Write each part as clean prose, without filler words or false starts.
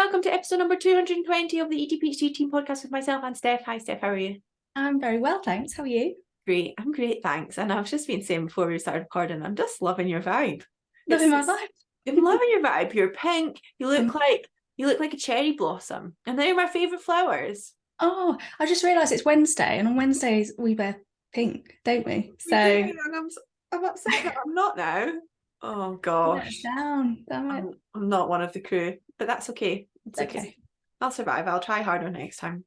welcome to episode number 220 of the ADHD Team Podcast with myself and Steph. Hi Steph, how are you? I'm very well, thanks. How are you? Great, I'm great, thanks. And I've just been saying before we started recording, I'm just loving your vibe. Loving my vibe. I'm loving your vibe. You're pink. You look like a cherry blossom, and they're my favourite flowers. Oh, I just realised it's Wednesday, and on Wednesdays we wear pink, don't we? So and I'm upset that I'm not now. Oh gosh, down. Damn it. I'm not one of the crew, but that's okay. It's okay. I'll survive. I'll try harder next time.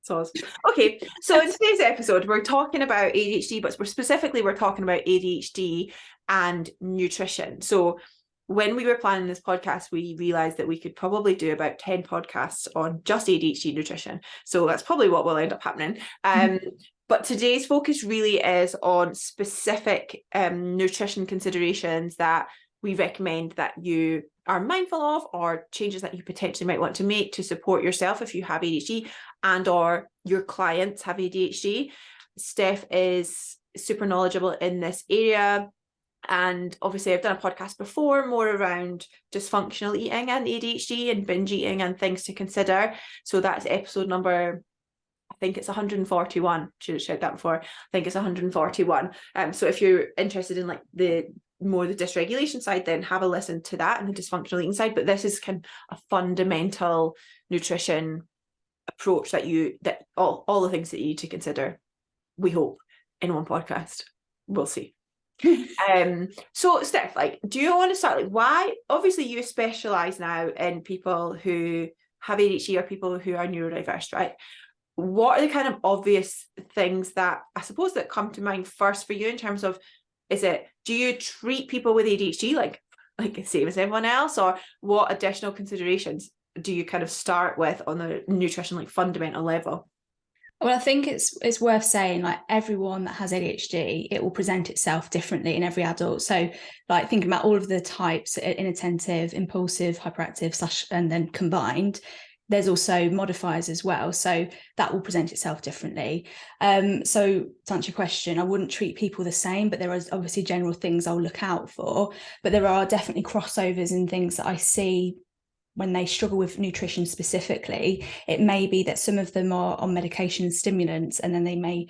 So okay, so in today's episode we're talking about ADHD, but we're talking about ADHD and nutrition. So when we were planning this podcast, we realized that we could probably do about 10 podcasts on just ADHD nutrition. So that's probably what will end up happening. But today's focus really is on specific nutrition considerations that we recommend that you are mindful of, or changes that you potentially might want to make to support yourself if you have ADHD and or your clients have ADHD. Steph is super knowledgeable in this area. And obviously I've done a podcast before more around dysfunctional eating and ADHD and binge eating and things to consider. So that's episode number, I think it's 141. Should have shared that before. I think it's 141. So if you're interested in like the dysregulation side, then have a listen to that and the dysfunctional eating side. But this is kind of a fundamental nutrition approach that all the things that you need to consider, we hope, in one podcast. We'll see. So Steph, do you want to start, why, obviously you specialize now in people who have ADHD or people who are neurodiverse, right? What are the kind of obvious things that I suppose that come to mind first for you in terms of, do you treat people with ADHD like same as everyone else, or what additional considerations do you kind of start with on the nutrition fundamental level? Well, I think it's worth saying, everyone that has ADHD, it will present itself differently in every adult. So thinking about all of the types, inattentive, impulsive, hyperactive, and then combined, there's also modifiers as well. So that will present itself differently. So to answer your question, I wouldn't treat people the same, but there are obviously general things I'll look out for. But there are definitely crossovers in things that I see when they struggle with nutrition specifically. It may be that some of them are on medication and stimulants, and then they may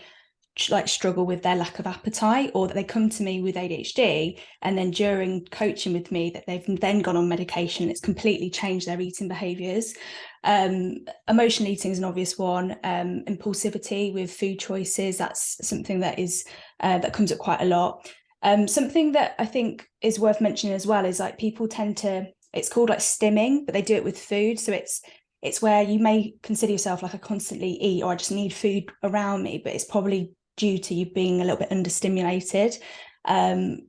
struggle with their lack of appetite, or that they come to me with ADHD and then during coaching with me that they've then gone on medication, it's completely changed their eating behaviors. Emotional eating is an obvious one. Impulsivity with food choices, that's something that is that comes up quite a lot. Something that I think is worth mentioning as well is people tend to, it's called stimming, but they do it with food. So it's where you may consider yourself I constantly eat, or I just need food around me, but it's probably due to you being a little bit understimulated.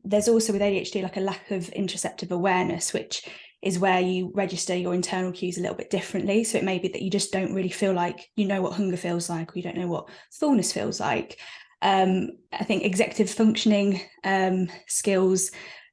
There's also with ADHD a lack of interoceptive awareness, which is where you register your internal cues a little bit differently. So it may be that you just don't really feel like you know what hunger feels like, or you don't know what fullness feels like. I think executive functioning skills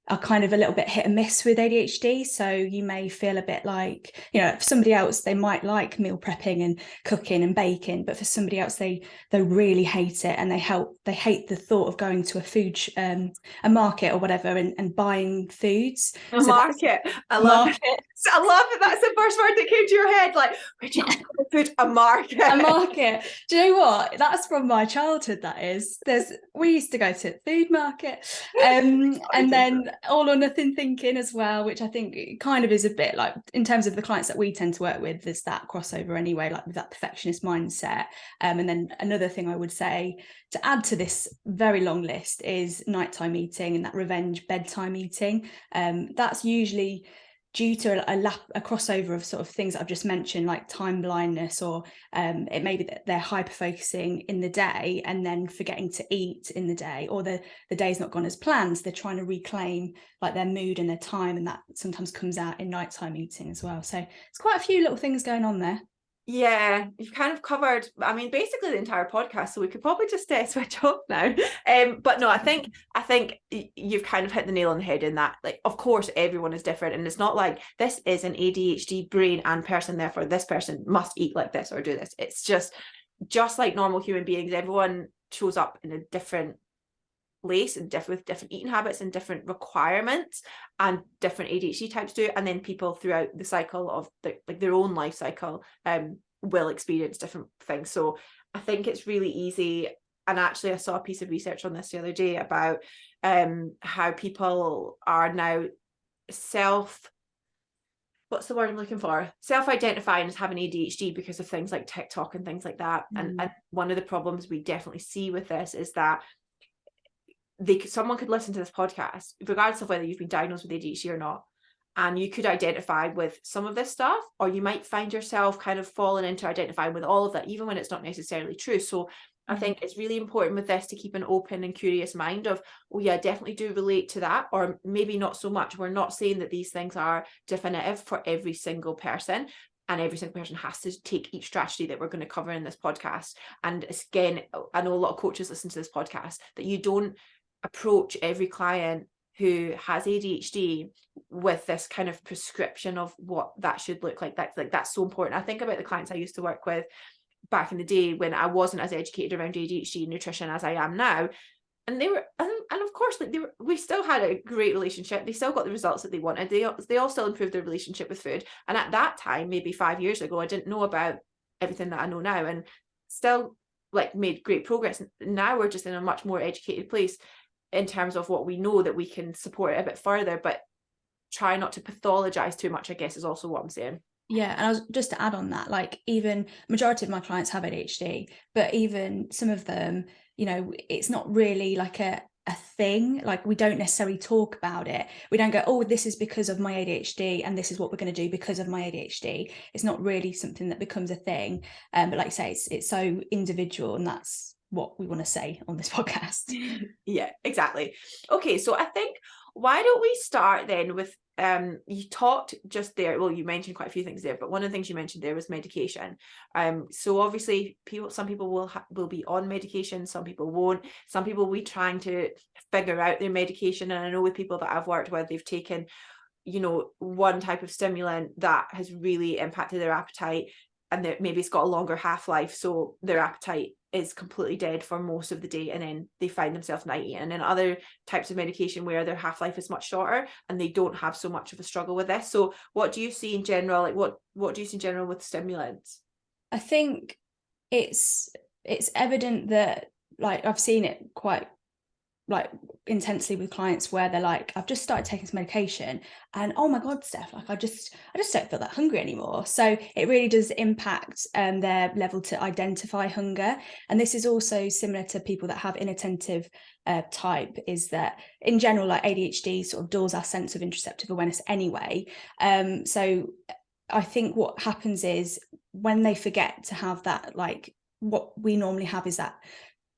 are kind of a little bit hit and miss with ADHD. So you may feel a bit for somebody else, they might like meal prepping and cooking and baking, but for somebody else, they really hate it, and they hate the thought of going to a market or whatever and buying foods. Market. I love it. I love it. That's the first word that came to your head. Where'd you go food? A market. A market. Do you know what? That's from my childhood. That is. We used to go to the food market, and then all or nothing thinking as well, which I think kind of is a bit in terms of the clients that we tend to work with, there's that crossover anyway, with that perfectionist mindset. And then another thing I would say to add to this very long list is nighttime eating and that revenge bedtime eating. That's usually due to a crossover of sort of things that I've just mentioned, like time blindness, or it may be that they're hyper focusing in the day and then forgetting to eat in the day, or the day's not gone as planned, so they're trying to reclaim their mood and their time, and that sometimes comes out in nighttime eating as well. So it's quite a few little things going on there. Yeah, you've kind of covered, basically the entire podcast, so we could probably just switch off now. But no, I think you've kind of hit the nail on the head in that, of course, everyone is different, and it's not like this is an ADHD brain and person, therefore this person must eat like this or do this. It's just like normal human beings, everyone shows up in a different place and with different eating habits and different requirements, and different ADHD types do, and then people throughout the cycle of their own life cycle will experience different things. So I think it's really easy. And actually I saw a piece of research on this the other day about how people are now what's the word I'm looking for? Self-identifying as having ADHD because of things like TikTok and things like that. And one of the problems we definitely see with this is that someone could listen to this podcast, regardless of whether you've been diagnosed with ADHD or not, and you could identify with some of this stuff, or you might find yourself kind of falling into identifying with all of that, even when it's not necessarily true. So I think it's really important with this to keep an open and curious mind of, oh yeah, I definitely do relate to that, or maybe not so much. We're not saying that these things are definitive for every single person, and every single person has to take each strategy that we're going to cover in this podcast. And again, I know a lot of coaches listen to this podcast, that you don't approach every client who has ADHD with this kind of prescription of what that should look like. That's so important. I think about the clients I used to work with back in the day when I wasn't as educated around ADHD and nutrition as I am now, and they were, and of course, like we still had a great relationship. They still got the results that they wanted. They all still improved their relationship with food. And at that time, maybe 5 years ago, I didn't know about everything that I know now, and still like made great progress. Now we're just in a much more educated place in terms of what we know, that we can support it a bit further, but try not to pathologize too much, I guess, is also what I'm saying. Yeah, and I was just to add on that, like, even majority of my clients have ADHD, but even some of them, you know, it's not really like a thing. Like, we don't necessarily talk about it. We don't go, oh, this is because of my ADHD and this is what we're going to do because of my ADHD. It's not really something that becomes a thing. But like I say, it's so individual, and that's what we want to say on this podcast. Yeah, exactly. Okay, so I think, why don't we start then with you talked just there, well, you mentioned quite a few things there, but one of the things you mentioned there was medication. So obviously some people will be on medication, some people won't, some people will be trying to figure out their medication. And I know with people that I've worked with, they've taken, you know, one type of stimulant that has really impacted their appetite, and maybe it's got a longer half-life, so their appetite is completely dead for most of the day, and then they find themselves not eating. And then other types of medication where their half-life is much shorter and they don't have so much of a struggle with this. So what do you see in general, like what do you see in general with stimulants? I think it's evident that, like, I've seen it quite like intensely with clients where they're like, I've just started taking some medication and oh my God, Steph, like I just don't feel that hungry anymore. So it really does impact their level to identify hunger. And this is also similar to people that have inattentive type, is that in general, like ADHD sort of dulls our sense of interoceptive awareness anyway. So I think what happens is when they forget to have that, like what we normally have is that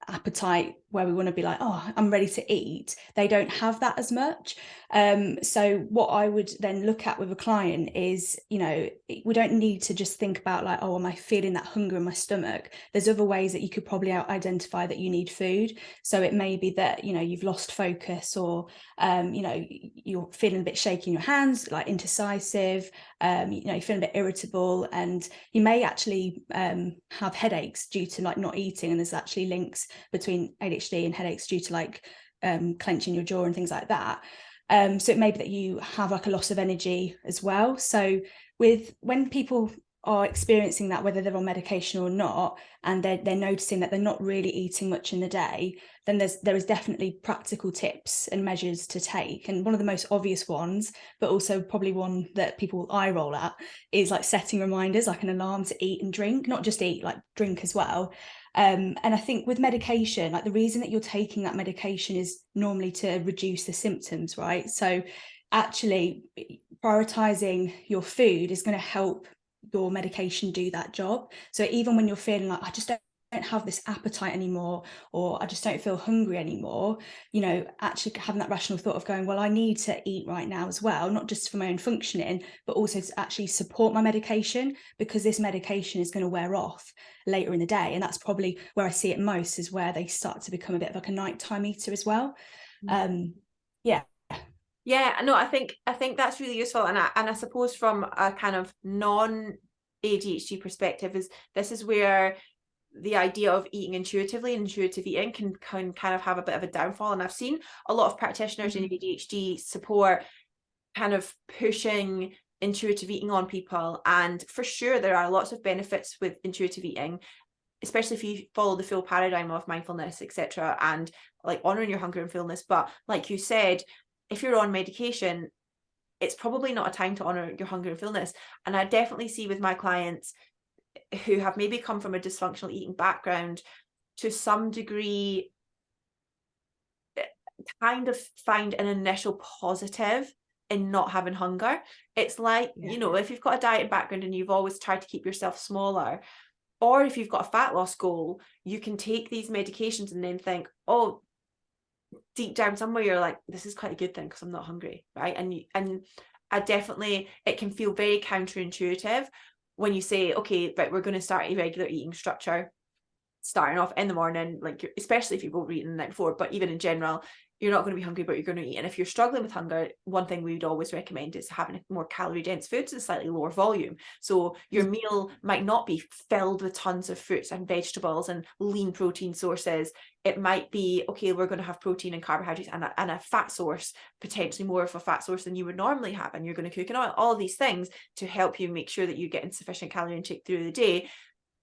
appetite where we want to be like, oh, I'm ready to eat, they don't have that as much. So what I would then look at with a client is, you know, we don't need to just think about like, oh, am I feeling that hunger in my stomach? There's other ways that you could probably identify that you need food. So it may be that, you know, you've lost focus, or you know, you're feeling a bit shaky in your hands, like indecisive, you know, you're feeling a bit irritable, and you may actually have headaches due to like not eating. And there's actually links between ADHD and headaches due to like clenching your jaw and things like that. So it may be that you have like a loss of energy as well. So when people are experiencing that, whether they're on medication or not, and they're noticing that they're not really eating much in the day, then there is definitely practical tips and measures to take. And one of the most obvious ones, but also probably one that people eye roll at, is like setting reminders, like an alarm to eat and drink, not just eat, like drink as well. And I think with medication, like the reason that you're taking that medication is normally to reduce the symptoms, right? So actually prioritizing your food is going to help your medication do that job. So even when you're feeling like, I just don't have this appetite anymore, or I just don't feel hungry anymore, you know, actually having that rational thought of going, well, I need to eat right now as well, not just for my own functioning, but also to actually support my medication, because this medication is going to wear off later in the day. And that's probably where I see it most, is where they start to become a bit of like a nighttime eater as well. Yeah, no, I think that's really useful. And I suppose from a kind of non-ADHD perspective, this is where the idea of eating intuitively and intuitive eating can kind of have a bit of a downfall. And I've seen a lot of practitioners in ADHD support kind of pushing intuitive eating on people. And for sure, there are lots of benefits with intuitive eating, especially if you follow the full paradigm of mindfulness, etc., and like honoring your hunger and fullness. But like you said, if you're on medication, it's probably not a time to honor your hunger and fullness. And I definitely see with my clients who have maybe come from a dysfunctional eating background, to some degree, kind of find an initial positive in not having hunger. It's like, you know, if you've got a diet background and you've always tried to keep yourself smaller, or if you've got a fat loss goal, you can take these medications and then think, oh, deep down somewhere you're like, this is quite a good thing because I'm not hungry, right? And I definitely, it can feel very counterintuitive when you say, okay, but we're going to start a regular eating structure, starting off in the morning, like especially if you've overeaten the night before, but even in general, you're not going to be hungry, but you're going to eat. And if you're struggling with hunger, one thing we would always recommend is having more calorie dense foods and slightly lower volume. So your meal might not be filled with tons of fruits and vegetables and lean protein sources. It might be, okay, we're going to have protein and carbohydrates and a fat source, potentially more of a fat source than you would normally have. And you're going to cook in oil, all of these things to help you make sure that you're getting sufficient calorie intake through the day.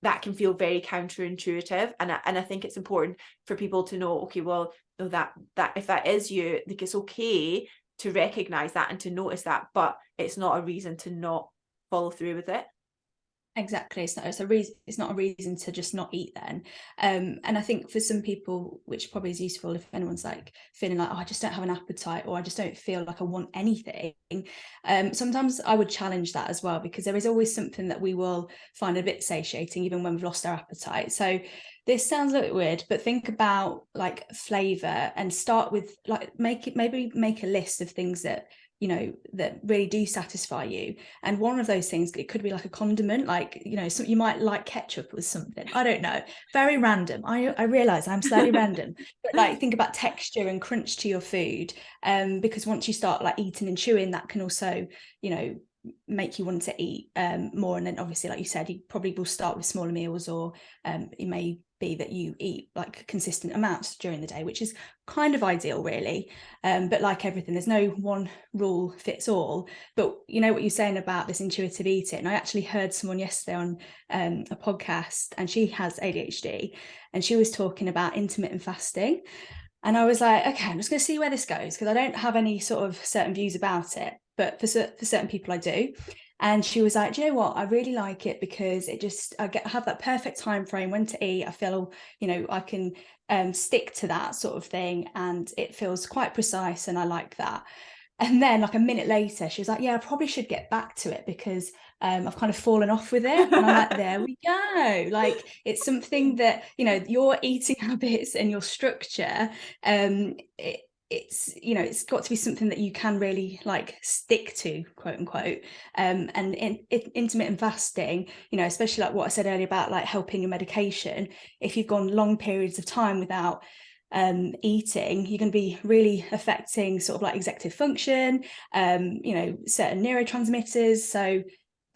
That can feel very counterintuitive, and I think it's important for people to know, okay, well, that if that is you, like, it's okay to recognize that and to notice that, but it's not a reason to not follow through with it. Exactly. It's not a reason to just not eat then. And I think for some people, which probably is useful if anyone's like feeling like, oh, I just don't have an appetite, or I just don't feel like I want anything. Sometimes I would challenge that as well, because there is always something that we will find a bit satiating, even when we've lost our appetite. So this sounds a little bit weird, but think about like flavor and start with like, maybe make a list of things that, you know, that really do satisfy you. And one of those things, it could be like a condiment, like, you know, you might like ketchup with something, I don't know, very random. I realize I'm slightly random, but like think about texture and crunch to your food, because once you start like eating and chewing, that can also, you know, make you want to eat more. And then obviously, like you said, you probably will start with smaller meals, or it may be that you eat like consistent amounts during the day, which is kind of ideal, really. But like everything, there's no one rule fits all. But you know what you're saying about this intuitive eating, I actually heard someone yesterday on a podcast, and she has ADHD, and she was talking about intermittent fasting. And I was like, okay, I'm just going to see where this goes, because I don't have any sort of certain views about it, but for certain people I do. And she was like, do you know what? I really like it because it just, have that perfect time frame when to eat. I feel, you know, I can stick to that sort of thing, and it feels quite precise, and I like that. And then like a minute later, she was like, yeah, I probably should get back to it because I've kind of fallen off with it. And I'm like, there we go. Like, it's something that, you know, your eating habits and your structure, it's, you know, it's got to be something that you can really like stick to, quote unquote. And in intermittent fasting, you know, especially like what I said earlier about like helping your medication, if you've gone long periods of time without eating, you're going to be really affecting sort of like executive function, you know, certain neurotransmitters. So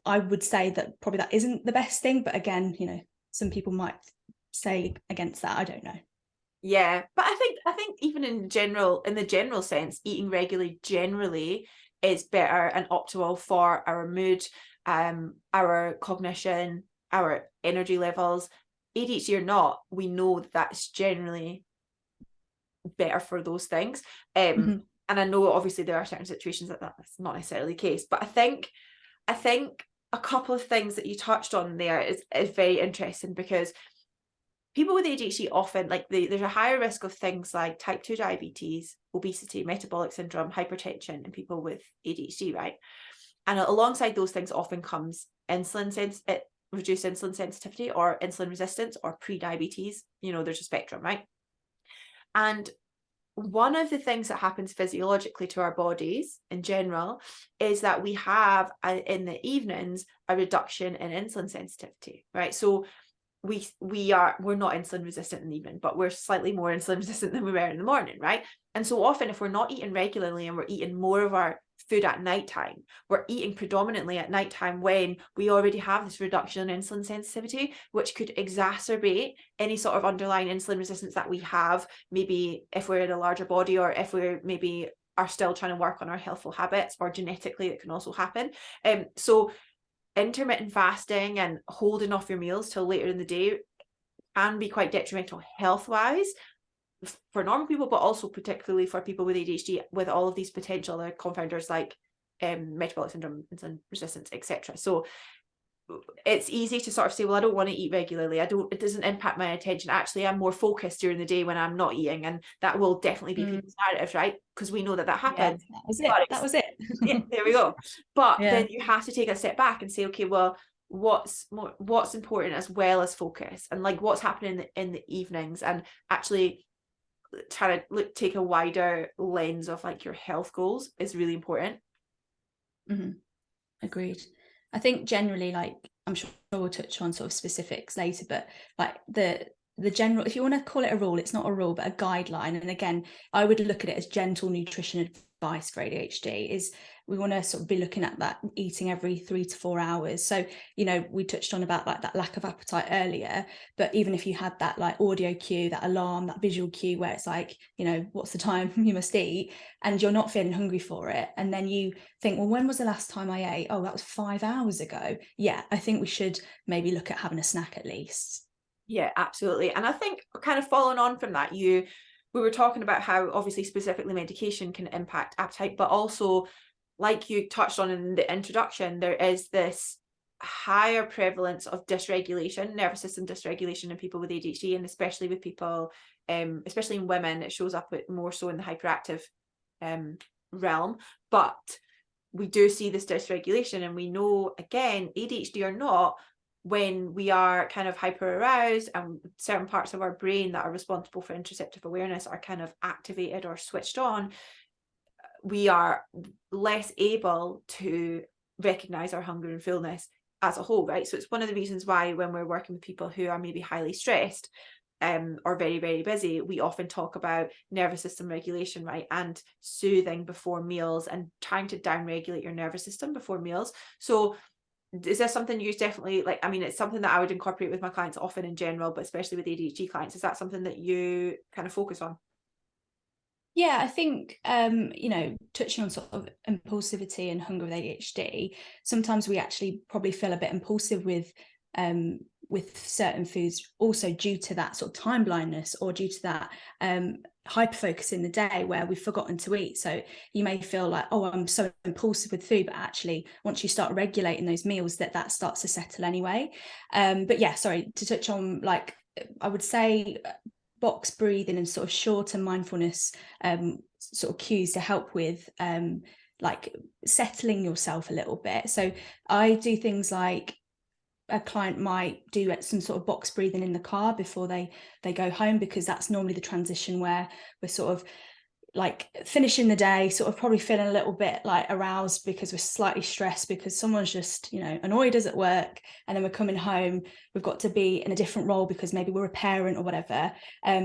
I would say that probably that isn't the best thing, but again, you know, some people might say against that, I don't know. Yeah, but I think even in the general sense, eating regularly generally is better and optimal for our mood, our cognition, our energy levels. ADHD or not, we know that that's generally better for those things. And I know obviously there are certain situations that that's not necessarily the case, but I think a couple of things that you touched on there is very interesting, because people with ADHD often, like, there's a higher risk of things like type 2 diabetes, obesity, metabolic syndrome, hypertension in people with ADHD, right? And alongside those things often comes reduced insulin sensitivity, or insulin resistance, or pre-diabetes. You know, there's a spectrum, right? And one of the things that happens physiologically to our bodies in general is that we have in the evenings a reduction in insulin sensitivity, right? So we're not insulin resistant in the evening, but we're slightly more insulin resistant than we were in the morning, right? And so often, if we're not eating regularly and we're eating more of our food at nighttime. We're eating predominantly at nighttime when we already have this reduction in insulin sensitivity, which could exacerbate any sort of underlying insulin resistance that we have, maybe if we're in a larger body, or if we're maybe are still trying to work on our healthful habits, or genetically it can also happen. So intermittent fasting and holding off your meals till later in the day can be quite detrimental health-wise for normal people, but also particularly for people with ADHD, with all of these potential confounders like metabolic syndrome, insulin resistance, etc. So it's easy to sort of say, well, I don't want to eat regularly, it doesn't impact my attention, actually I'm more focused during the day when I'm not eating, and that will definitely be people's narratives, right? Because we know that happens. Yeah, that was it. Yeah, there we go. But Yeah. then you have to take a step back and say, okay, well, what's important, as well as focus, and like what's happening in the evenings, and actually try to take a wider lens of like your health goals is really important. Agreed. I think generally, like, I'm sure we'll touch on sort of specifics later, but like the general, if you want to call it a rule, it's not a rule but a guideline, and again I would look at it as gentle nutrition advice for ADHD, is we want to sort of be looking at that eating every 3 to 4 hours. So, you know, we touched on about like that lack of appetite earlier, but even if you had that like audio cue, that alarm, that visual cue where it's like, you know, what's the time you must eat, and you're not feeling hungry for it, and then you think, well, when was the last time I ate? Oh, that was 5 hours ago. Yeah, I think we should maybe look at having a snack at least. Yeah, absolutely. And I think kind of following on from that, we were talking about how obviously specifically medication can impact appetite, but also, like you touched on in the introduction, there is this higher prevalence of dysregulation, nervous system dysregulation in people with ADHD, and especially with people, especially in women, it shows up more so in the hyperactive realm. But we do see this dysregulation, and we know, again, ADHD or not, when we are kind of hyper aroused and certain parts of our brain that are responsible for interoceptive awareness are kind of activated or switched on, we are less able to recognize our hunger and fullness as a whole, right? So it's one of the reasons why when we're working with people who are maybe highly stressed or very, very busy, we often talk about nervous system regulation, right? And soothing before meals, and trying to down-regulate your nervous system before meals. So is this something you definitely like? I mean, it's something that I would incorporate with my clients often in general, but especially with ADHD clients. Is that something that you kind of focus on? Yeah, I think, you know, touching on sort of impulsivity and hunger with ADHD, sometimes we actually probably feel a bit impulsive with certain foods, also due to that sort of time blindness, or due to that hyper focus in the day where we've forgotten to eat. So you may feel like, oh, I'm so impulsive with food, but actually once you start regulating those meals, that starts to settle anyway. But yeah, sorry, to touch on, like, I would say box breathing and sort of shorter mindfulness sort of cues to help with like settling yourself a little bit. So I do things like, a client might do some sort of box breathing in the car before they go home, because that's normally the transition where we're sort of like finishing the day, sort of probably feeling a little bit like aroused because we're slightly stressed because someone's just, you know, annoyed us at work, and then we're coming home, we've got to be in a different role because maybe we're a parent or whatever.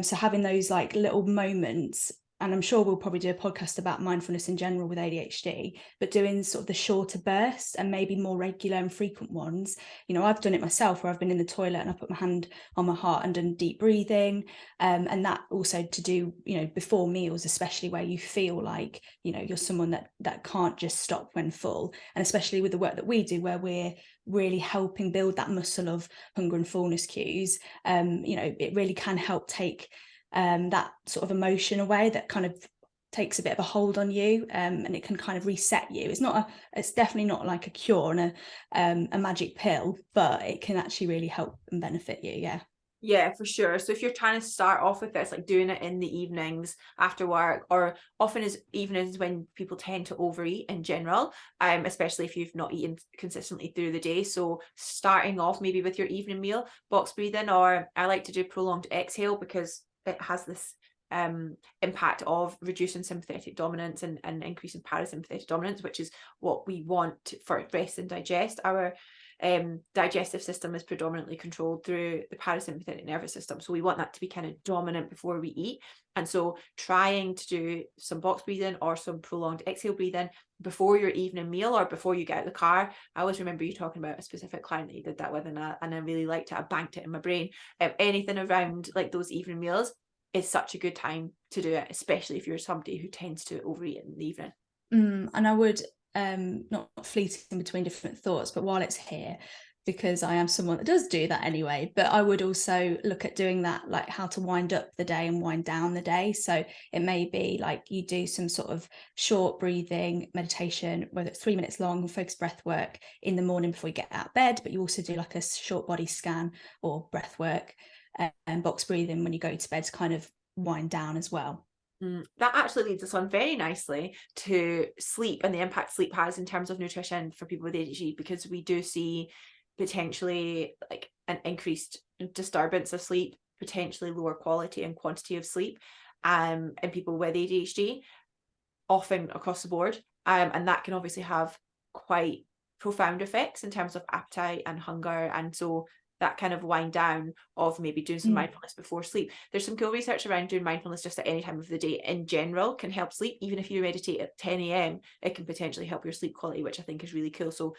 So having those like little moments, and I'm sure we'll probably do a podcast about mindfulness in general with ADHD, but doing sort of the shorter bursts and maybe more regular and frequent ones. You know, I've done it myself where I've been in the toilet and I put my hand on my heart and done deep breathing. And that also to do, you know, before meals, especially where you feel like, you know, you're someone that can't just stop when full. And especially with the work that we do, where we're really helping build that muscle of hunger and fullness cues, you know, it really can help take that sort of emotion away that kind of takes a bit of a hold on you, and it can kind of reset you. It's definitely not like a cure and a magic pill, but it can actually really help and benefit you. Yeah, for sure. So if you're trying to start off with this, like doing it in the evenings after work, or often is evenings when people tend to overeat in general, especially if you've not eaten consistently through the day. So starting off maybe with your evening meal, box breathing, or I like to do prolonged exhale because it has this impact of reducing sympathetic dominance and increasing parasympathetic dominance, which is what we want for rest and digest. Our digestive system is predominantly controlled through the parasympathetic nervous system. So we want that to be kind of dominant before we eat. And so trying to do some box breathing or some prolonged exhale breathing before your evening meal or before you get out of the car. I always remember you talking about a specific client that you did that with, and I really liked it. I banked it in my brain. Anything around like those evening meals is such a good time to do it, especially if you're somebody who tends to overeat in the evening. And I would not fleeting between different thoughts, but while it's here, because I am someone that does do that anyway, but I would also look at doing that, like how to wind up the day and wind down the day. So it may be like you do some sort of short breathing meditation, whether it's 3 minutes long, focused breath work in the morning before you get out of bed, but you also do like a short body scan or breath work and box breathing when you go to bed to kind of wind down as well. That actually leads us on very nicely to sleep and the impact sleep has in terms of nutrition for people with ADHD, because we do see potentially like an increased disturbance of sleep, potentially lower quality and quantity of sleep in people with ADHD, often across the board. And that can obviously have quite profound effects in terms of appetite and hunger. And so that kind of wind down of maybe doing some mindfulness before sleep. There's some cool research around doing mindfulness just at any time of the day in general can help sleep. Even if you meditate at 10 a.m, it can potentially help your sleep quality, which I think is really cool. So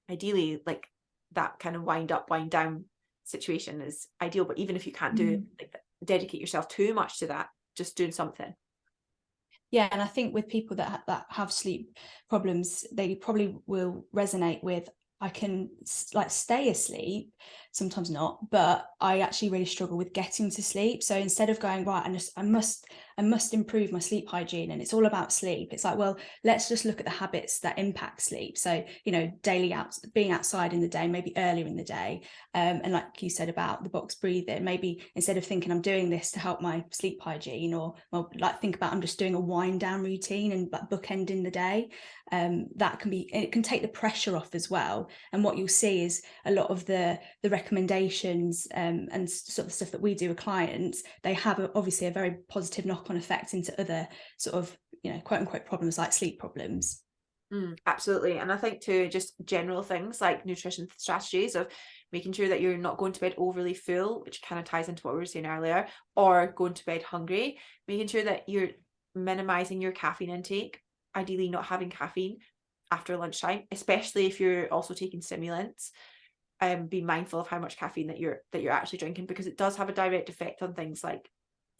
ideally, like that kind of wind up, wind down situation is ideal. But even if you can't do like dedicate yourself too much to that, just doing something. Yeah, and I think with people that have sleep problems, they probably will resonate with, I can like stay asleep, sometimes not, but I actually really struggle with getting to sleep. So instead of going, right, I must improve my sleep hygiene and it's all about sleep, it's like, well, let's just look at the habits that impact sleep. So, you know, being outside in the day, maybe earlier in the day. And like you said about the box breathing, maybe instead of thinking I'm doing this to help my sleep hygiene, or well, like think about I'm just doing a wind down routine and bookending the day. That can be, it can take the pressure off as well. And what you'll see is a lot of the recommendations and sort of stuff that we do with clients, they have obviously a very positive knock-on effect into other sort of, you know, quote unquote problems like sleep problems. Absolutely. And I think too, just general things like nutrition strategies of making sure that you're not going to bed overly full, which kind of ties into what we were saying earlier, or going to bed hungry, making sure that you're minimizing your caffeine intake, ideally not having caffeine after lunchtime, especially if you're also taking stimulants. Be mindful of how much caffeine that you're actually drinking, because it does have a direct effect on things like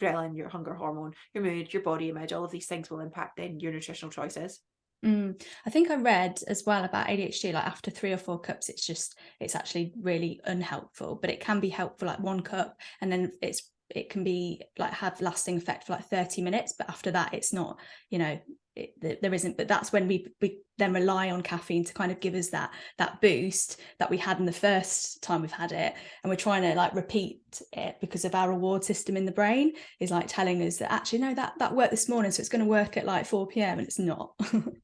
ghrelin, your hunger hormone, your mood, your body image. All of these things will impact then your nutritional choices. I think I read as well about ADHD, like after 3 or 4 cups, it's actually really unhelpful, but it can be helpful like 1 cup, and then it can be like have lasting effect for like 30 minutes, but after that it's not, you know, there isn't. But that's when we then rely on caffeine to kind of give us that boost that we had in the first time we've had it, and we're trying to like repeat it because of our reward system in the brain is like telling us that actually no, that worked this morning, so it's going to work at like 4 p.m, and it's not.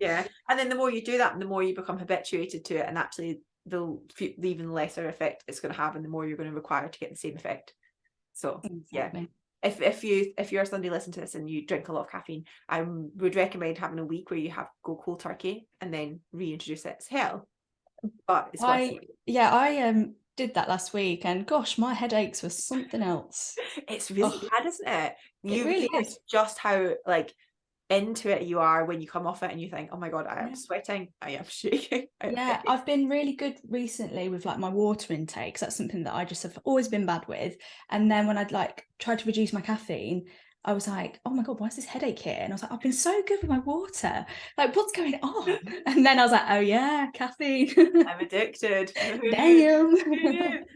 Yeah, and then the more you do that, the more you become habituated to it, and actually the even lesser effect it's going to have, and the more you're going to require to get the same effect. So exactly. Yeah, if you're somebody listening to this and you drink a lot of caffeine, I would recommend having a week where you go cold turkey and then reintroduce it. It's hell, but it's I did that last week, and gosh, my headaches were something else. It's really bad, isn't it? It really is. Just how like into it you are when you come off it and you think, oh my god, I am sweating, I am shaking. Yeah, I've been really good recently with like my water intake, because that's something that I just have always been bad with. And then when I'd like tried to reduce my caffeine, I was like, oh my god, why is this headache here? And I was like, I've been so good with my water, like what's going on? And then I was like, oh yeah, caffeine. I'm addicted. Damn.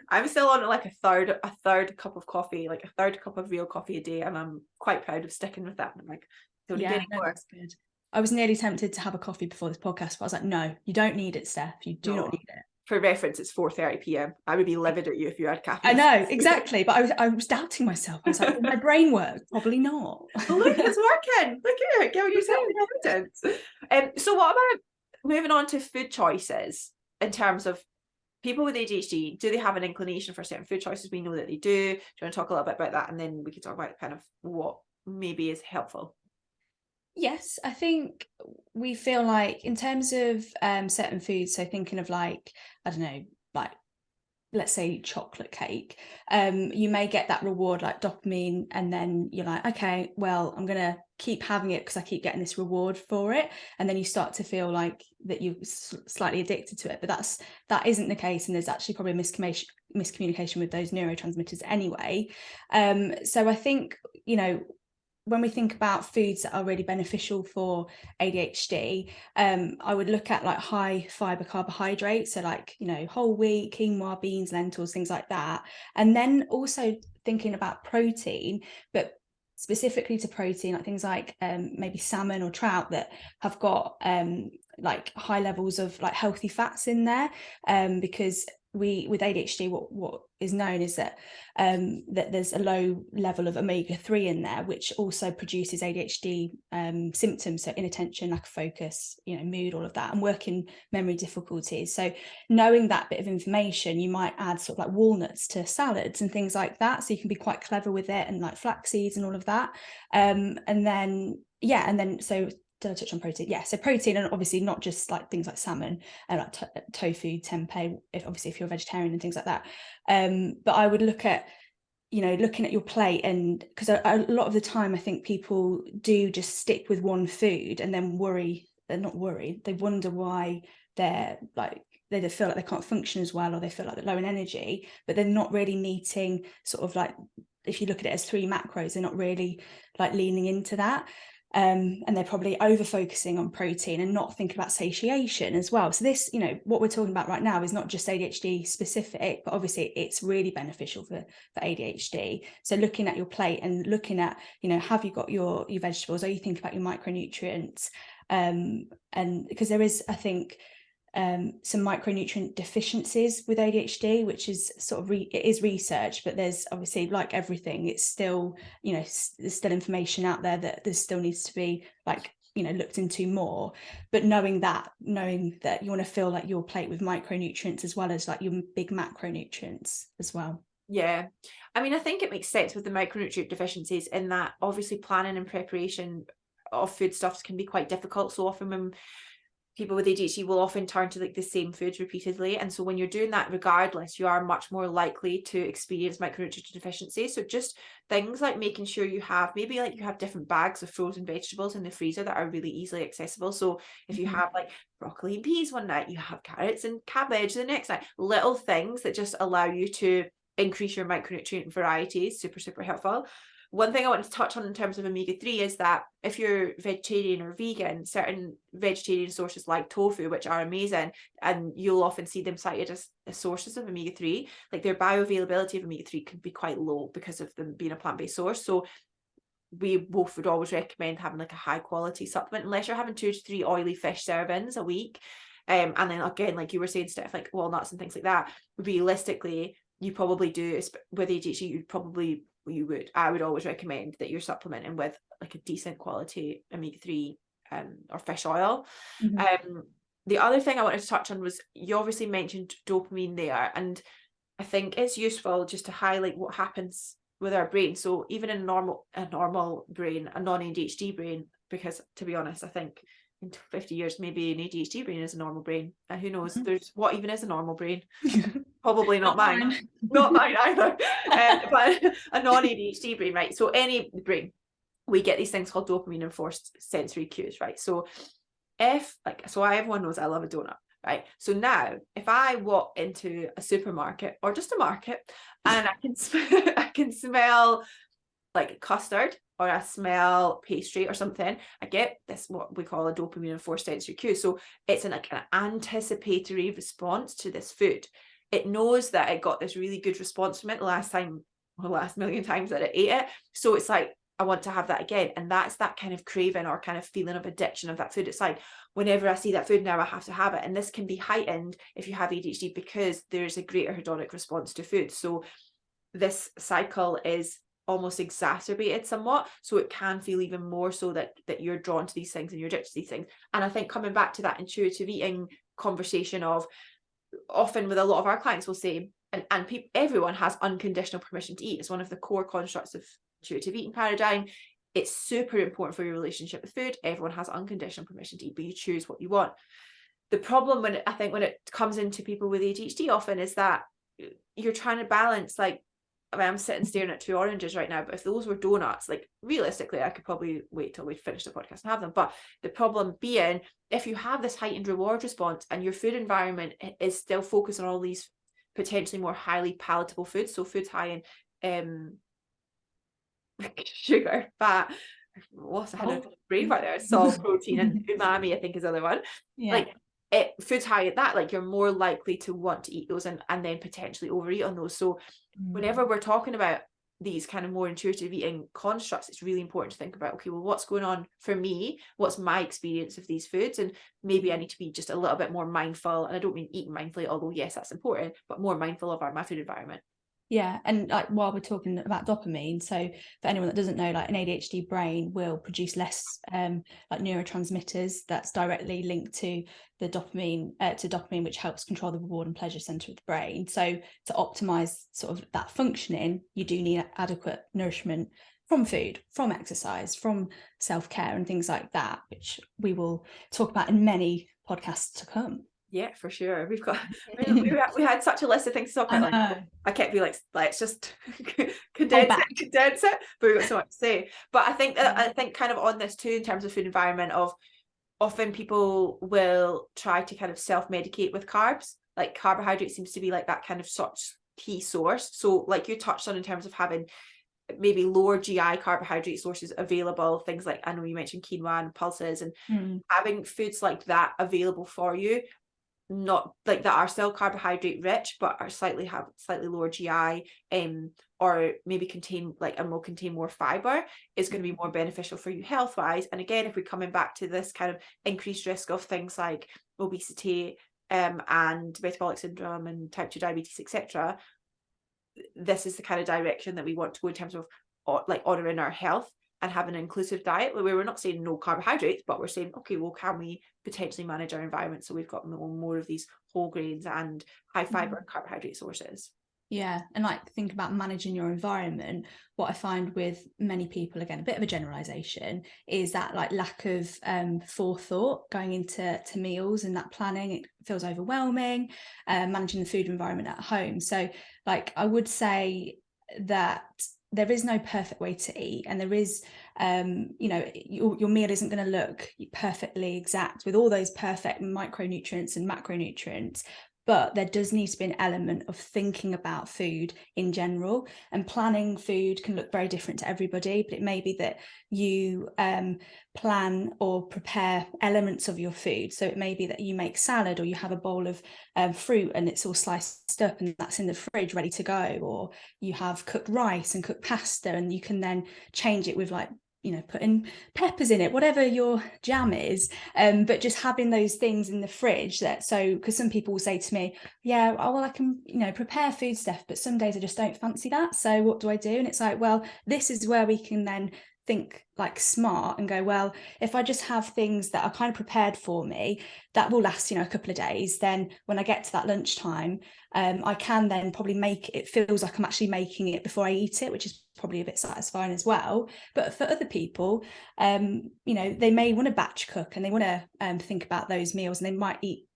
I'm still on like a third cup of coffee, like a third cup of real coffee a day, and I'm quite proud of sticking with that. And I'm like, don't need any more. That's good. I was nearly tempted to have a coffee before this podcast, but I was like, no, you don't need it, Steph. You do not need it. For reference, it's 4:30 p.m. I would be livid at you if you had caffeine. I know, exactly. But I was doubting myself. I was like, my brain works. Probably not. Well, look, it's working. Look at it. Give yourself confidence. So what about moving on to food choices in terms of people with ADHD? Do they have an inclination for certain food choices? We know that they do. Do you want to talk a little bit about that? And then we can talk about kind of what maybe is helpful. Yes, I think we feel like in terms of certain foods, so thinking of like, I don't know, like, let's say chocolate cake, you may get that reward like dopamine, and then you're like, okay, well, I'm gonna keep having it because I keep getting this reward for it, and then you start to feel like that you're slightly addicted to it. But that isn't the case, and there's actually probably miscommunication with those neurotransmitters anyway. So I think, you know, when we think about foods that are really beneficial for ADHD, I would look at like high fiber carbohydrates, so like, you know, whole wheat, quinoa, beans, lentils, things like that. And then also thinking about protein, but specifically to protein, like things like maybe salmon or trout that have got like high levels of like healthy fats in there, because with ADHD, what is known is that that there's a low level of omega-3 in there, which also produces ADHD symptoms, so inattention, lack of focus, you know, mood, all of that, and working memory difficulties. So knowing that bit of information, you might add sort of like walnuts to salads and things like that, so you can be quite clever with it, and like flax seeds and all of that. And then so did I touch on protein? Yeah, so protein, and obviously not just like things like salmon and like tofu, tempeh, if you're a vegetarian and things like that. But I would look at, you know, looking at your plate, and because a lot of the time I think people do just stick with one food and then they wonder why they're like, they feel like they can't function as well, or they feel like they're low in energy, but they're not really meeting sort of like, if you look at it as 3 macros, they're not really like leaning into that. And they're probably over focusing on protein and not thinking about satiation as well. So this, you know, what we're talking about right now is not just ADHD specific, but obviously it's really beneficial for ADHD. So looking at your plate and looking at, you know, have you got your vegetables? Are you thinking about your micronutrients? And because there is, I think, some micronutrient deficiencies with ADHD, which is sort of it is research, but there's obviously, like everything, it's still, you know, there's still information out there that there still needs to be, like, you know, looked into more. But knowing that you want to fill like your plate with micronutrients as well as like your big macronutrients as well. Yeah, I mean, I think it makes sense with the micronutrient deficiencies in that obviously planning and preparation of foodstuffs can be quite difficult. So often when people with ADHD will often turn to like the same foods repeatedly, and so when you're doing that regardless, you are much more likely to experience micronutrient deficiency. So just things like making sure you have different bags of frozen vegetables in the freezer that are really easily accessible. So if you have like broccoli and peas one night, you have carrots and cabbage the next night, little things that just allow you to increase your micronutrient variety, super helpful. One thing I want to touch on in terms of omega-3 is that if you're vegetarian or vegan, certain vegetarian sources like tofu, which are amazing, and you'll often see them cited as sources of omega-3, like their bioavailability of omega-3 can be quite low because of them being a plant-based source. So we both would always recommend having like a high quality supplement, unless you're having 2 to 3 oily fish servings a week. And then again, like you were saying, Steph, like walnuts and things like that, realistically, you probably do with ADHD, I would always recommend that you're supplementing with like a decent quality omega-3 or fish oil. The other thing I wanted to touch on was, you obviously mentioned dopamine there, and I think it's useful just to highlight what happens with our brain. So even in a normal brain, a non-ADHD brain, because to be honest, I think in 50 years maybe an ADHD brain is a normal brain, and who knows, there's what even is a normal brain. Probably not mine. Not mine either. But a non-ADHD brain, right? So any brain, we get these things called dopamine enforced sensory cues, right? So everyone knows I love a donut, right? So now if I walk into a supermarket or just a market and I can smell like custard, or I smell pastry or something, I get this, what we call a dopamine enforced sensory cue. So it's an anticipatory response to this food. It knows that it got this really good response from it the last million times that it ate it. So it's like, I want to have that again. And that's that kind of craving or kind of feeling of addiction of that food. It's like, whenever I see that food now, I have to have it. And this can be heightened if you have ADHD because there's a greater hedonic response to food. So this cycle is almost exacerbated somewhat, so it can feel even more so that you're drawn to these things and you're addicted to these things. And I think coming back to that intuitive eating conversation, of often with a lot of our clients will say, and everyone has unconditional permission to eat. It's one of the core constructs of intuitive eating paradigm. It's super important for your relationship with food. Everyone has unconditional permission to eat, but you choose what you want. the problem when it comes into people with ADHD often is that you're trying to balance, like, I mean, I'm sitting staring at 2 oranges right now, but if those were donuts, like, realistically, I could probably wait till we finish the podcast and have them. But the problem being, if you have this heightened reward response and your food environment is still focused on all these potentially more highly palatable foods, so foods high in sugar, fat, what's the brain right there? Salt, protein, and umami, I think is the other one. Yeah. Like, foods high at that, like, you're more likely to want to eat those and then potentially overeat on those. So whenever we're talking about these kind of more intuitive eating constructs, it's really important to think about, okay, well, what's going on for me? What's my experience of these foods? And maybe I need to be just a little bit more mindful. And I don't mean eating mindfully, although yes, that's important, but more mindful of my food environment. Yeah, and like while we're talking about dopamine, so for anyone that doesn't know, like an ADHD brain will produce less like neurotransmitters that's directly linked to the dopamine, which helps control the reward and pleasure center of the brain. So to optimize sort of that functioning, you do need adequate nourishment from food, from exercise, from self-care and things like that, which we will talk about in many podcasts to come. Yeah, for sure. We've got we had such a list of things to talk about. Like, I kept being like, let's just condense it, but we've got so much to say. But I think kind of on this too, in terms of food environment, of often people will try to kind of self-medicate with carbs. Like, carbohydrate seems to be like that kind of such key source. So like you touched on, in terms of having maybe lower GI carbohydrate sources available, things like, I know you mentioned quinoa and pulses, and having foods like that available for you, not like that are still carbohydrate rich but are slightly lower GI, or maybe contain and will contain more fiber, is going to be more beneficial for you health wise. And again, if we're coming back to this kind of increased risk of things like obesity and metabolic syndrome and type 2 diabetes, etc., this is the kind of direction that we want to go in terms of like honoring our health and have an inclusive diet, where we're not saying no carbohydrates, but we're saying, okay, well, can we potentially manage our environment so we've got more of these whole grains and high fiber carbohydrate sources? Yeah, and like, think about managing your environment. What I find with many people, again, a bit of a generalization, is that like lack of forethought going into meals and that planning. It feels overwhelming, managing the food environment at home. So like, I would say that there is no perfect way to eat, and there is your meal isn't going to look perfectly exact with all those perfect micronutrients and macronutrients, but there does need to be an element of thinking about food in general, and planning food can look very different to everybody. But it may be that you plan or prepare elements of your food. So it may be that you make salad, or you have a bowl of fruit and it's all sliced up and that's in the fridge ready to go, or you have cooked rice and cooked pasta, and you can then change it with like, putting peppers in it, whatever your jam is, but just having those things in the fridge. Because some people will say to me, yeah, oh, well, I can prepare food stuff, but some days I just don't fancy that, so what do I do? And it's like, well, this is where we can then think like smart and go, well, if I just have things that are kind of prepared for me that will last a couple of days, then when I get to that lunchtime, I can then probably make it feels like I'm actually making it before I eat it, which is probably a bit satisfying as well. But for other people, they may want to batch cook and they want to think about those meals, and they might eat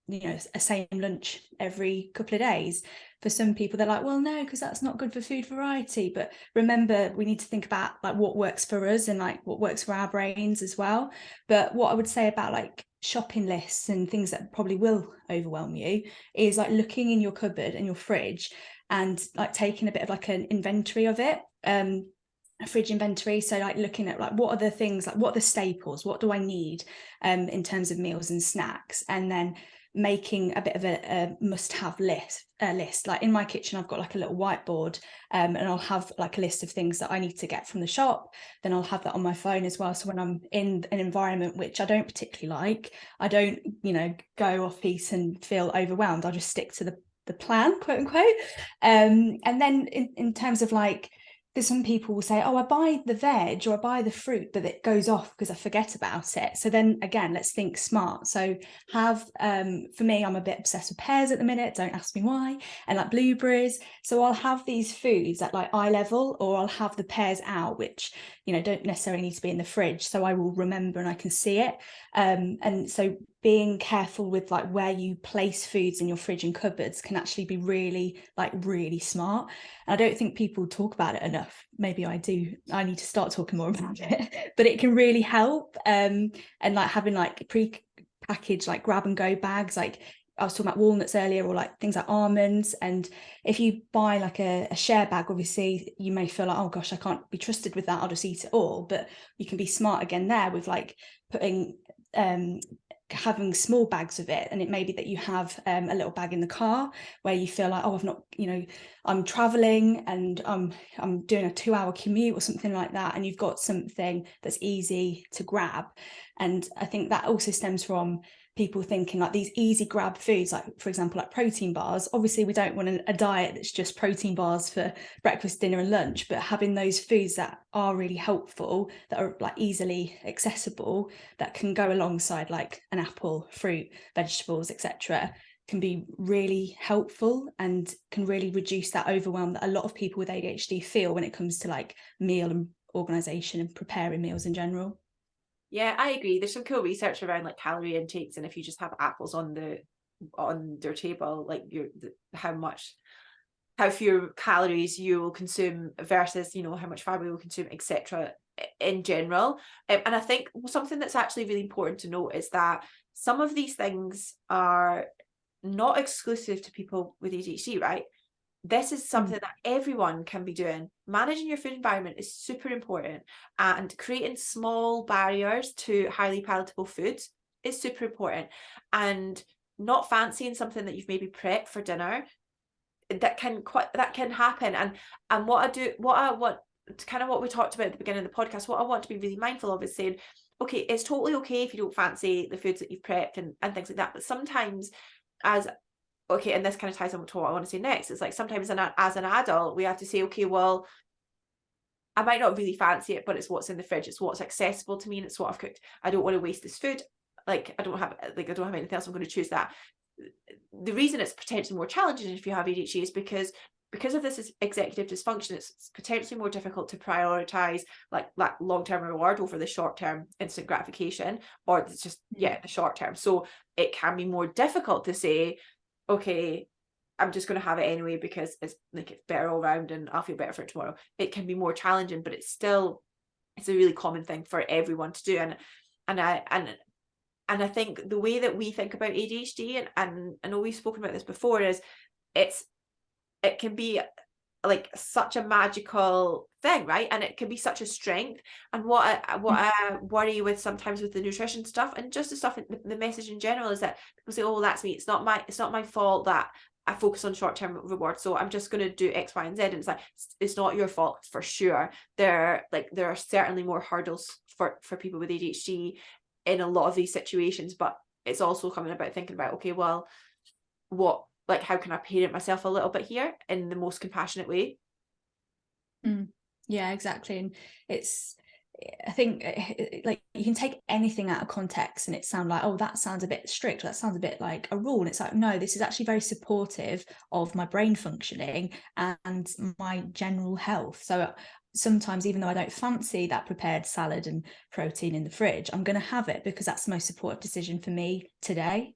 a same lunch every couple of days. For some people, they're like, well, no, because that's not good for food variety. But remember, we need to think about like what works for us and like what works for our brains as well. But what I would say about like shopping lists and things that probably will overwhelm you is like looking in your cupboard and your fridge and like taking a bit of like an inventory of it, a fridge inventory. So like looking at like, what are the things, like what are the staples, what do I need in terms of meals and snacks, and then making a bit of a must-have list. Like in my kitchen, I've got like a little whiteboard, and I'll have like a list of things that I need to get from the shop. Then I'll have that on my phone as well. So when I'm in an environment which I don't particularly like, I don't, go off piece and feel overwhelmed. I'll just stick to the plan, quote unquote. And then in terms of like, because some people will say, oh, I buy the veg or I buy the fruit, but it goes off because I forget about it. So then again, let's think smart. So have, for me, I'm a bit obsessed with pears at the minute, don't ask me why, and like blueberries. So I'll have these foods at like eye level, or I'll have the pears out, which, don't necessarily need to be in the fridge. So I will remember and I can see it. And so being careful with like where you place foods in your fridge and cupboards can actually be really smart. And I don't think people talk about it enough. Maybe I need to start talking more about it, but it can really help. And like having like pre-packaged like grab and go bags, like I was talking about walnuts earlier, or like things like almonds. And if you buy like a share bag, obviously you may feel like, oh gosh, I can't be trusted with that, I'll just eat it all. But you can be smart again there with like putting having small bags of it. And it may be that you have a little bag in the car where you feel like, oh, I've not, I'm traveling and I'm doing a 2-hour commute or something like that, and you've got something that's easy to grab. And I think that also stems from people thinking like these easy grab foods, like for example like protein bars. Obviously we don't want a diet that's just protein bars for breakfast, dinner and lunch, but having those foods that are really helpful, that are like easily accessible, that can go alongside like an apple, fruit, vegetables, etc., can be really helpful and can really reduce that overwhelm that a lot of people with ADHD feel when it comes to like meal and organization and preparing meals in general. Yeah, I agree. There's some cool research around like calorie intakes, and if you just have apples on their table, like how few calories you will consume versus how much fiber you will consume, etc. in general. And I think something that's actually really important to note is that some of these things are not exclusive to people with ADHD, right? This is something that everyone can be doing. Managing your food environment is super important, and creating small barriers to highly palatable foods is super important. And not fancying something that you've maybe prepped for dinner, that can happen. And what I want, kind of what we talked about at the beginning of the podcast, what I want to be really mindful of is saying, okay, it's totally okay if you don't fancy the foods that you've prepped and things like that. But sometimes and this kind of ties on to what I want to say next. It's like sometimes as an adult, we have to say, okay, well, I might not really fancy it, but it's what's in the fridge. It's what's accessible to me, and it's what I've cooked. I don't want to waste this food. Like I don't have anything else. I'm going to choose that. The reason it's potentially more challenging if you have ADHD is because of this executive dysfunction. It's potentially more difficult to prioritize like long-term reward over the short-term instant gratification, or it's just the short term. So it can be more difficult to say, okay, I'm just going to have it anyway because it's better all around and I'll feel better for it tomorrow. It can be more challenging, but it's a really common thing for everyone to do. And I think the way that we think about ADHD, and I know we've spoken about this before, is it can be like such a magical thing, right? And it can be such a strength. And what I worry with sometimes with the nutrition stuff and just the stuff, the message in general, is that people say, oh, that's me, it's not my fault that I focus on short-term reward, so I'm just going to do X, Y, and Z. And it's like, it's not your fault for sure. There are certainly more hurdles for people with ADHD in a lot of these situations, but it's also coming about thinking about, okay, well, how can I parent myself a little bit here in the most compassionate way? Yeah, exactly. And I think like you can take anything out of context and it sounds like, oh, that sounds a bit strict, that sounds a bit like a rule. And it's like, no, this is actually very supportive of my brain functioning and my general health. So sometimes, even though I don't fancy that prepared salad and protein in the fridge, I'm going to have it because that's the most supportive decision for me today.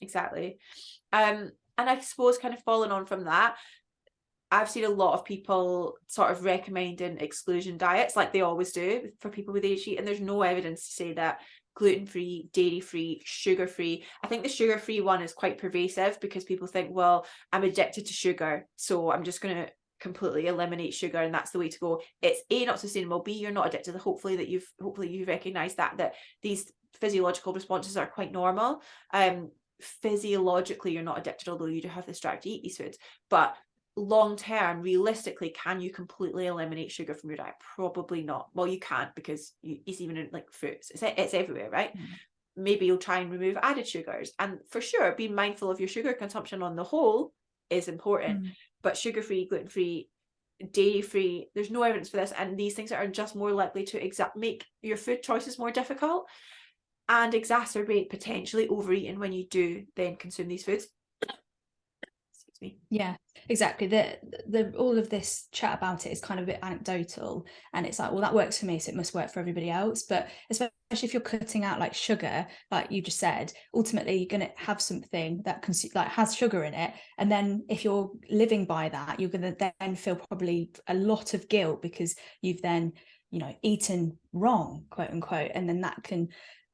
Exactly. And I suppose kind of following on from that, I've seen a lot of people sort of recommending exclusion diets like they always do for people with ADHD, and there's no evidence to say that gluten-free, dairy-free, sugar-free. I think the sugar-free one is quite pervasive because people think, well, I'm addicted to sugar, so I'm just going to completely eliminate sugar and that's the way to go. It's A, not sustainable, B, you're not addicted. Hopefully you've recognized that these physiological responses are quite normal. Physiologically you're not addicted, although you do have the drive to eat these foods. But long term, realistically, can you completely eliminate sugar from your diet? Probably not. Well, you can't, because it's even in like fruits, it's everywhere, right? Maybe you'll try and remove added sugars, and for sure being mindful of your sugar consumption on the whole is important. But sugar-free, gluten-free, dairy-free, there's no evidence for this, and these things are just more likely to make your food choices more difficult and exacerbate potentially overeating when you do then consume these foods. Yeah, exactly. The all of this chat about it is kind of a bit anecdotal, and it's like, well, that works for me, so it must work for everybody else. But especially if you're cutting out like sugar, like you just said, ultimately you're going to have something that has sugar in it, and then if you're living by that, you're going to then feel probably a lot of guilt because you've then, eaten wrong, quote unquote, and then that can,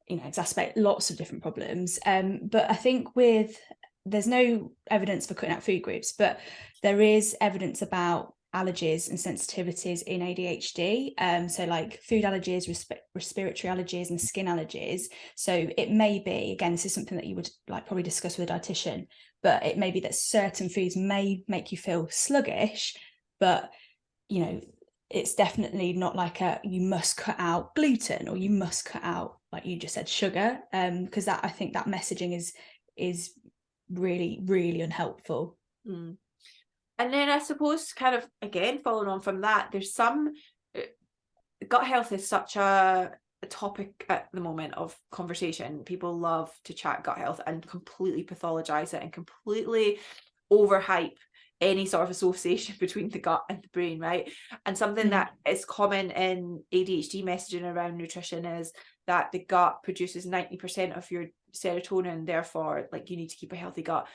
exacerbate lots of different problems. But I think there's no evidence for cutting out food groups, but there is evidence about allergies and sensitivities in ADHD. So like food allergies, respiratory allergies, and skin allergies. So it may be, again, this is something that you would like probably discuss with a dietitian, but it may be that certain foods may make you feel sluggish, but it's definitely not like you must cut out gluten or you must cut out, like you just said, sugar, because I think that messaging is really, really unhelpful. And then I suppose, kind of again following on from that, there's some gut health is such a topic at the moment of conversation. People love to chat gut health and completely pathologize it and completely overhype any sort of association between the gut and the brain, right? And something that is common in ADHD messaging around nutrition is that the gut produces 90% of your serotonin, therefore like you need to keep a healthy gut.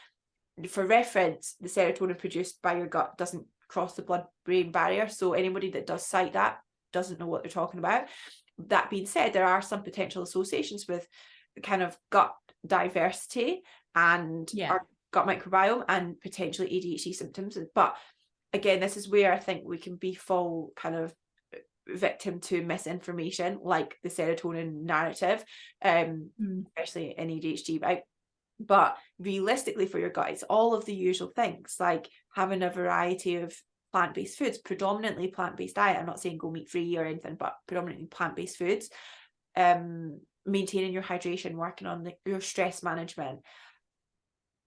For reference, the serotonin produced by your gut doesn't cross the blood-brain barrier, so anybody that does cite that doesn't know what they're talking about. That being said, there are some potential associations with kind of gut diversity and our gut microbiome and potentially ADHD symptoms. But again, this is where I think we can be full kind of victim to misinformation, like the serotonin narrative, especially in ADHD, right? But realistically, for your gut, it's all of the usual things, like having a variety of plant-based foods, predominantly plant-based diet. I'm not saying go meat-free or anything, but predominantly plant-based foods. Maintaining your hydration, working on your stress management,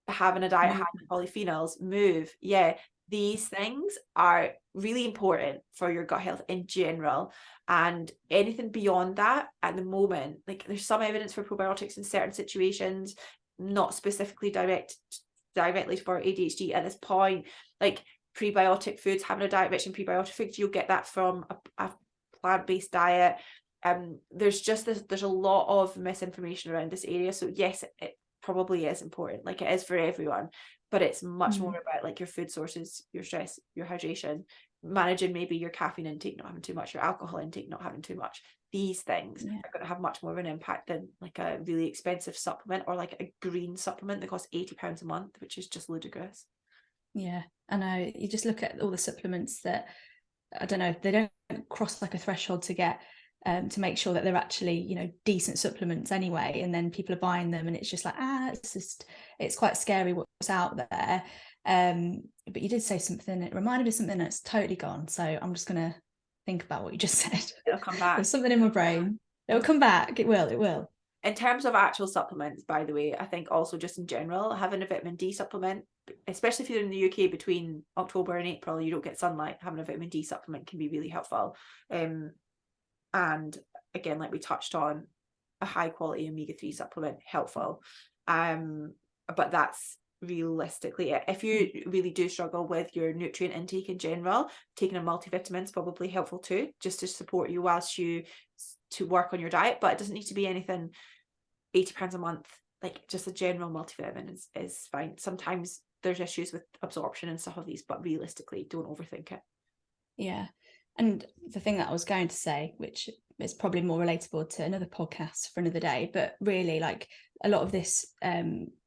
having a diet high in polyphenols, move. Yeah, these things are really important for your gut health in general. And anything beyond that at the moment, like there's some evidence for probiotics in certain situations, not specifically directly for ADHD at this point. Like prebiotic foods, having a diet rich in prebiotic foods, you'll get that from a plant-based diet. There's a lot of misinformation around this area. So yes, it probably is important, like it is for everyone, but it's much more about like your food sources, your stress, your hydration, managing maybe your caffeine intake, not having too much, your alcohol intake, not having too much. These things are going to have much more of an impact than like a really expensive supplement or like a green supplement that costs £80 a month, which is just ludicrous. Yeah, I know. You just look at all the supplements that, I don't know, they don't cross like a threshold to get to make sure that they're actually, decent supplements anyway. And then people are buying them and it's just like, it's quite scary what's out there. But you did say something, it reminded me of something that's totally gone. So I'm just going to think about what you just said. It'll come back. There's something in my brain. It'll come back. It will. In terms of actual supplements, by the way, I think also just in general, having a vitamin D supplement, especially if you're in the UK between October and April, you don't get sunlight, having a vitamin D supplement can be really helpful. And again, like we touched on, a high quality omega-3 supplement, helpful. But that's realistically it. If you really do struggle with your nutrient intake in general, taking a multivitamin is probably helpful too, just to support you whilst you to work on your diet. But it doesn't need to be anything £80 a month. Like just a general multivitamin is fine. Sometimes there's issues with absorption and stuff of these, but realistically, don't overthink it. Yeah. And the thing that I was going to say, which is probably more relatable to another podcast for another day, but really like a lot of this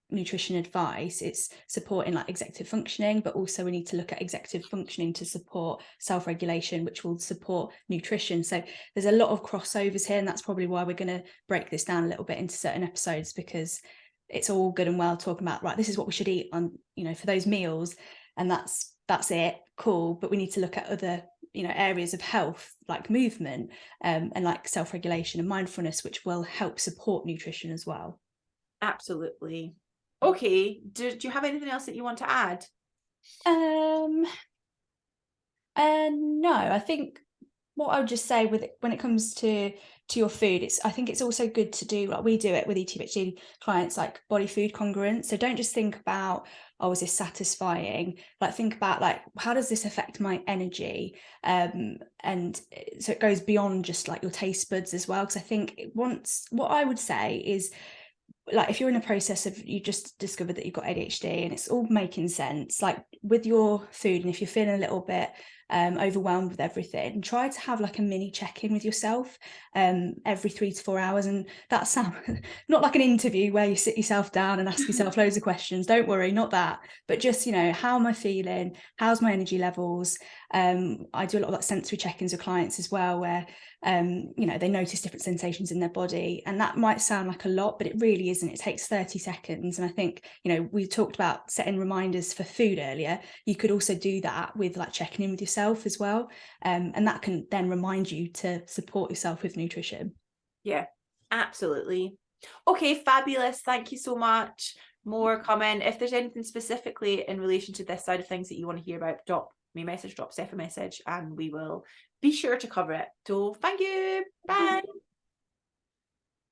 nutrition advice, it's supporting like executive functioning, but also we need to look at executive functioning to support self-regulation, which will support nutrition. So there's a lot of crossovers here, and that's probably why we're going to break this down a little bit into certain episodes, because it's all good and well talking about, right, this is what we should eat on, for those meals, and that's it, cool, but we need to look at other areas of health like movement and like self-regulation and mindfulness, which will help support nutrition as well. Absolutely. Okay, do you have anything else that you want to add? No, I think what I would just say when it comes to to your food, I think it's also good to do, like we do it with ADHD clients, like body food congruence. So don't just think about, oh, is this satisfying? Like think about, like, how does this affect my energy? And so it goes beyond just like your taste buds as well. Because I think what I would say is, like, if you're in a process of, you just discovered that you've got ADHD and it's all making sense, like with your food, and if you're feeling a little bit overwhelmed with everything, try to have like a mini check-in with yourself every 3 to 4 hours. And that sounds not like an interview where you sit yourself down and ask yourself loads of questions, don't worry, not that, but just, how am I feeling, how's my energy levels? I do a lot of like sensory check-ins with clients as well, where they notice different sensations in their body, and that might sound like a lot, but it really isn't. It takes 30 seconds. And I think, we talked about setting reminders for food earlier. You could also do that with like checking in with yourself as well, and that can then remind you to support yourself with nutrition. Yeah, absolutely. Okay, fabulous. Thank you so much. More coming. If there's anything specifically in relation to this side of things that you want to hear about, drop me a message, drop Steph a message, and we will be sure to cover it. So thank you. Bye.